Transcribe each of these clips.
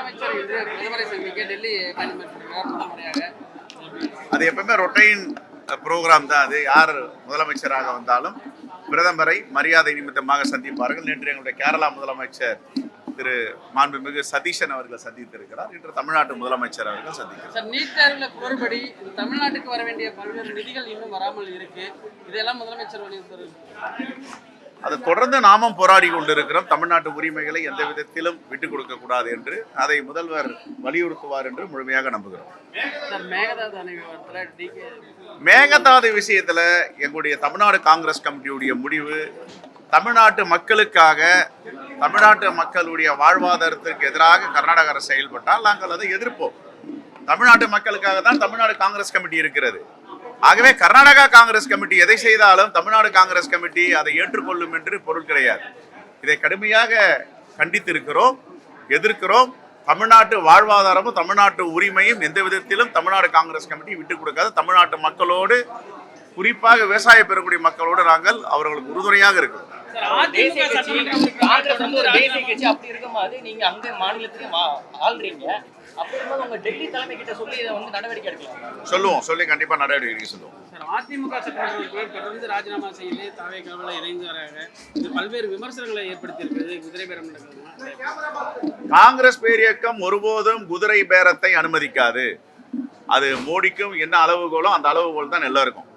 முதலமைச்சர் இன்று பிரதமரை சந்திக்க டெல்லி பயணித்திருக்கிறார் முதல் முறையாக. அது எப்பவுமே ரொட்டைன் ப்ரோக்ராம் தான். அது யார் முதலமைச்சராக வந்தாலும் பிரதமரை மரியாதை நிமித்தமாக சந்திப்பார்கள். நேற்று எங்களுடைய கேரளா முதலமைச்சர் திரு மாண்புமிகு சதீஷன் அவர்கள் சந்தித்திருக்கிறார். இன்று தமிழ்நாட்டு முதலமைச்சர் அவர்கள் சந்திக்கிறார். நீட் தேர்வுல கூறுபடி தமிழ்நாட்டுக்கு வர வேண்டிய பல்வேறு நிதிகள் இன்னும் வராமல் இருக்கு. இதெல்லாம் முதலமைச்சர் வலியுறுத்துறாரு. அதை தொடர்ந்து நாமும் போராடி கொண்டிருக்கிறோம். தமிழ்நாட்டு உரிமைகளை எந்த விதத்திலும் விட்டுக் கொடுக்க கூடாது என்று அதை முதல்வர் வலியுறுத்துவார் என்று முழுமையாக நம்புகிறோம். மேகதாது விஷயத்துல எங்களுடைய தமிழ்நாடு காங்கிரஸ் கமிட்டியுடைய முடிவு தமிழ்நாட்டு மக்களுக்காக, தமிழ்நாட்டு மக்களுடைய வாழ்வாதாரத்திற்கு எதிராக கர்நாடக அரசு செயல்பட்டால் நாங்கள் அதை எதிர்ப்போம். தமிழ்நாட்டு மக்களுக்காக தான் தமிழ்நாடு காங்கிரஸ் கமிட்டி இருக்கிறது. ஆகவே கர்நாடகா காங்கிரஸ் கமிட்டி எதை செய்தாலும் தமிழ்நாடு காங்கிரஸ் கமிட்டி அதை ஏற்றுக்கொள்ளும் என்று பொருள் கிடையாது. இதை கடுமையாக கண்டித்திருக்கிறோம், எதிர்க்கிறோம். தமிழ்நாட்டு வாழ்வாதாரமும் தமிழ்நாட்டு உரிமையும் எந்த விதத்திலும் தமிழ்நாடு காங்கிரஸ் கமிட்டி விட்டுக் கொடுக்காது. தமிழ்நாட்டு மக்களோடு, குறிப்பாக விவசாய பெறக்கூடிய மக்களோடு நாங்கள் அவர்களுக்கு உறுதுணையாக இருக்கிறோம். சொல்லுவோம், சொல்லி கண்டிப்பா நடவடிக்கை சொல்லுவோம். அதிமுக சட்டமன்ற தொடர்ந்து ராஜினாமா செய்யலே தாவேக்காவுல இணைந்து வராங்க. இது பல்வேறு விமர்சனங்களை ஏற்படுத்தி இருக்கிறது. குதிரை பேரம் நடக்குது. காங்கிரஸ் பேரியக்கம் ஒருபோதும் குதிரை பேரத்தை அனுமதிக்காது. அது மோடிக்கும் என்ன அளவுகோலோ அந்த அளவுகோல் தான் எல்லாருக்கும்.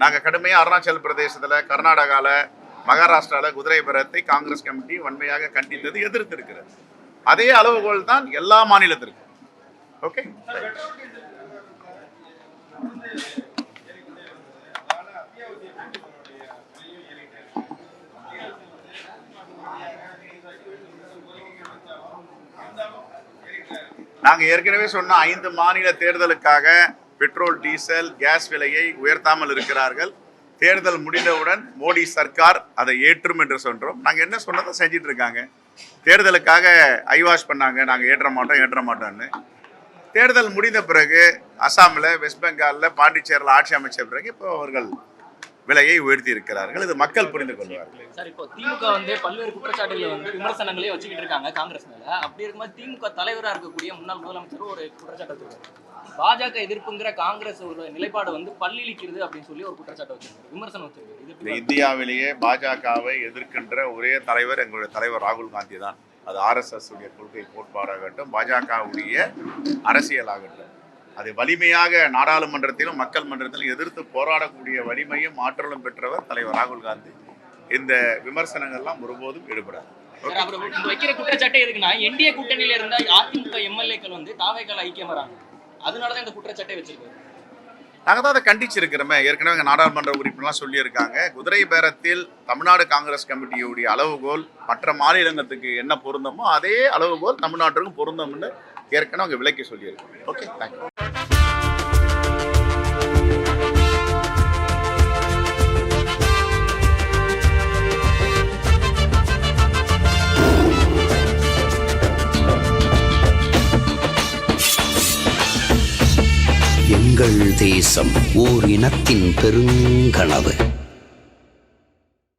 நாங்கள் கடுமையாக அருணாச்சல பிரதேசத்தில், கர்நாடகாவில், மகாராஷ்டிராவில் குதிரை பேரத்தை காங்கிரஸ் கமிட்டி வன்மையாக கண்டித்தது, எதிர்த்திருக்கிறது. அதே அளவுகோல் தான் எல்லா மாநிலத்திற்கும். ஓகே, நாங்கள் ஏற்கனவே சொன்ன 5 மாநில தேர்தலுக்காக பெட்ரோல், டீசல், கேஸ் விலையை உயர்த்தாமல் இருக்கிறார்கள். தேர்தல் முடிந்தவுடன் மோடி சர்க்கார் அதை ஏற்றும் என்று சொல்கிறோம். நாங்கள் என்ன சொன்னதை செஞ்சிட்டு இருக்காங்க. தேர்தலுக்காக ஐவாஷ் பண்ணாங்க, நாங்கள் ஏற்ற மாட்டோம்னு. தேர்தல் முடிந்த பிறகு அசாமில், வெஸ்ட் பெங்காலில், பாண்டிச்சேரியில் ஆட்சி அமைச்ச பிறகு இப்போ அவர்கள் விலையை உயர்த்தி இருக்கிறார்கள். இது மக்கள் புரிந்து கொள்வார்கள். சார், இப்போ திமுக பல்வேறு குற்றச்சாட்டுகளை விமர்சனங்களே வச்சுக்கிட்டு இருக்காங்க காங்கிரஸ் மேல. அப்படி இருக்கும்போது திமுக தலைவராக இருக்கக்கூடிய முன்னாள் முதலமைச்சர் ஒரு குற்றச்சாட்டு வச்சிருக்காரு. பாஜக எதிர்ப்புங்கிற காங்கிரஸ் ஒரு நிலைப்பாடு பல்லிழிக்கிறது அப்படின்னு சொல்லி ஒரு குற்றச்சாட்டு வச்சிருக்காரு, விமர்சனம் வச்சிருக்காரு. இந்தியாவிலேயே பாஜகவை எதிர்க்கின்ற ஒரே தலைவர் எங்களுடைய தலைவர் ராகுல் காந்தி தான். அது RSS உடைய கொள்கை கோட்பாடாகட்டும், பாஜகவுடைய அரசியலாகட்டும், அது வலிமையாக நாடாளுமன்றத்திலும் மக்கள் மன்றத்திலும் எதிர்த்து போராடக்கூடிய வலிமையும் ஆற்றலும் பெற்றவர் தலைவர் ராகுல் காந்தி. இந்த விமர்சனங்கள்லாம் ஒருபோதும் ஈடுபடாது. வைக்கிற குற்றச்சாட்டை எதுக்குன்னா, என்டிஏ கூட்டணியில இருந்த அதிமுக எம்எல்ஏக்கள் தாவேக்கால ஐக்கியம் வராங்க. அதனாலதான் இந்த குற்றச்சாட்டை வச்சிருக்காரு. நாங்கள் தான் அதை கண்டிச்சிருக்கிறோமே. ஏற்கனவே நாடாளுமன்ற உறுப்பினர்லாம் சொல்லியிருக்காங்க. குதிரை பேரத்தில் தமிழ்நாடு காங்கிரஸ் கமிட்டியுடைய அளவுகோல் மற்ற மாநிலங்களுக்கு என்ன பொருந்தமோ அதே அளவுகோல் தமிழ்நாட்டுக்கும் பொருந்தும்னு ஏற்கனவே அவங்க விலக்கி சொல்லியிருக்காங்க. Okay, thank you. எங்கள் தேசம் ஓர் இனத்தின் பெருங்கனவு.